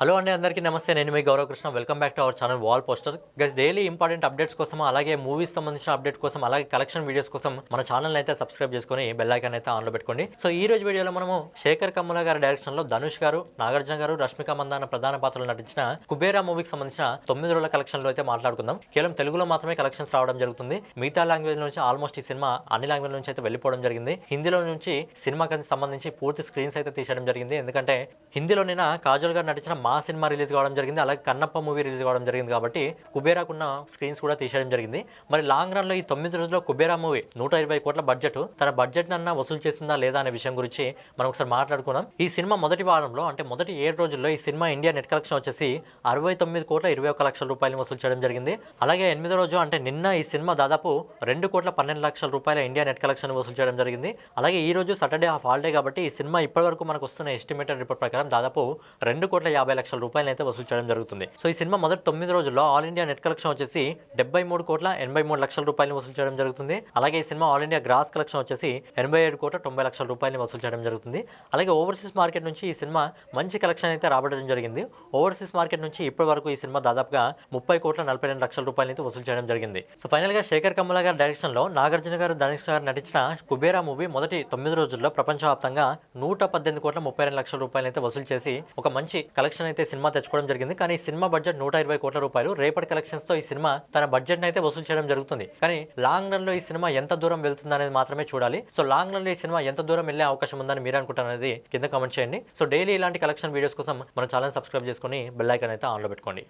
Hello అండి, అందరికీ నమస్తే. నేను మీ Gaurav Krishna. Welcome back to our channel wall poster. Guys, daily important updates కోసం, అలాగే మూవీస్ సంబంధించిన అప్డేట్ కోసం, అలాగే కలెక్షన్ వీడియోస్ కోసం మన ఛానల్ అయితే సబ్స్క్రైబ్ చేసుకొని బెల్ ఐకాన్ అయితే ఆన్లో పెట్టుకోండి. సో ఈ రోజు వీడియోలో మనము శేఖర్ కమ్ముల గారి డైరెక్షన్ లో ధనుష్ గారు, నాగార్జున గారు, రష్మిక మందాన ప్రధాన పాత్రలు నటించిన కుబేరా మూవీకి సంబంధించిన 9 రోజుల కలెక్షన్ లో అయితే మాట్లాడుకుందాం. కేవలం తెలుగులో మాత్రమే కలెక్షన్స్ రావడం జరుగుతుంది. మిగతా లాంగ్వేజ్ నుంచి ఆల్మోస్ట్ ఈ సినిమా అన్ని లాంగ్వేజ్ నుంచి అయితే వెళ్ళిపోవడం జరిగింది. హిందీలో నుంచి సినిమాకి సంబంధించి పూర్తి స్క్రీన్స్ అయితే తీసేయడం జరిగింది. ఎందుకంటే హిందీలో నిన్న కాజల్ గారు నటించిన మా సినిమా రిలీజ్ కావడం జరిగింది, అలాగే కన్నప్ప మూవీ రిలీజ్ కావడం జరిగింది. కాబట్టి కుబేరాకున్న స్క్రీన్స్ కూడా తీసేయడం జరిగింది. మరి లాంగ్ రన్ లో ఈ 9 రోజుల్లో కుబేరా మూవీ 120 కోట్ల బడ్జెట్, తన బడ్జెట్ నన్నా వసూలు చేసిందా లేదా అనే విషయం గురించి మనం ఒకసారి మాట్లాడుకుందాం. ఈ సినిమా మొదటి వారంలో, అంటే మొదటి 7 రోజుల్లో ఈ సినిమా ఇండియా నెట్ కలెక్షన్ వచ్చేసి 69 కోట్ల 21 లక్షల రూపాయలు వసూలు చేయడం జరిగింది. అలాగే 8వ రోజు అంటే నిన్న ఈ సినిమా దాదాపు 2 కోట్ల 12 లక్షల రూపాయల ఇండియా నెట్ కలెక్షన్ వసూలు చేయడం జరిగింది. అలాగే ఈ రోజు సాటర్డే హాఫ్ హాలిడే కాబట్టి ఈ సినిమా ఇప్పటివరకు మనకు వస్తున్న ఎస్టిమేటెడ్ రిపోర్ట్ ప్రకారం దాదాపు 2 కోట్ల 50 లక్షల రూపాయలు అయితే వసూలు చేయడం జరుగుతుంది. సో ఈ సినిమా మొదటి 9 రోజుల్లో ఆల్ ఇండియా నెట్ కలెక్షన్ వచ్చేసి 73 కోట్ల 83 లక్షల రూపాయలు వసూలు చేయడం జరుగుతుంది. అలాగే ఈ cinema all India gross collection వచ్చేసి 87 కోట్ల 90 లక్షల రూపాయలు వసూలు చేయడం జరుగుతుంది. అలాగే ఓవర్సీస్ మార్కెట్ నుంచి ఈ సినిమా మంచి కలెక్షన్ అయితే రాబట్టడం జరిగింది. ఓవర్సీస్ మార్కెట్ నుంచి ఇప్పటి వరకు ఈ సినిమా దాదాపుగా 30 కోట్ల 42 లక్షల రూపాయలు అయితే వసూలు చేయడం జరిగింది. సో ఫైనల్ గా శేఖర్ కమ్ముల గారి డైరెక్షన్ లో నాగార్జున గారు, ధనుష్ గారు నటించిన కుబేరా మూవీ మొదటి 9 రోజుల్లో ప్రపంచవ్యాప్తంగా 118 కోట్ల 32 లక్షల రూపాయలు అయితే వసూలు చేసి ఒక మంచి కలెక్షన్ అయితే సినిమా తెచ్చుకోవడం జరిగింది. కానీ ఈ సినిమా బడ్జెట్ 120 కోట్ల రూపాయలు. రేపటి కలెక్షన్స్ తో ఈ సినిమా తన బడ్జెట్ అయితే వసూలు చేయడం జరుగుతుంది. కానీ లాంగ్ రన్ లో ఈ సినిమా ఎంత దూరం వెళ్తుంది అనేది మాత్రమే చూడాలి. సో లాంగ్ రన్ లో ఈ సినిమా ఎంత దూరం వెళ్ళే అవకాశం ఉందని మీరు అనుకుంటారు అనేది కింద కామెంట్ చేయండి. సో డైలీ ఇలాంటి కలెక్షన్ వీడియోస్ కోసం మన ఛానల్ సబ్స్క్రైబ్ చేసుకొని బెల్ ఐకాన్ అయితే ఆన్లో పెట్టుకోండి.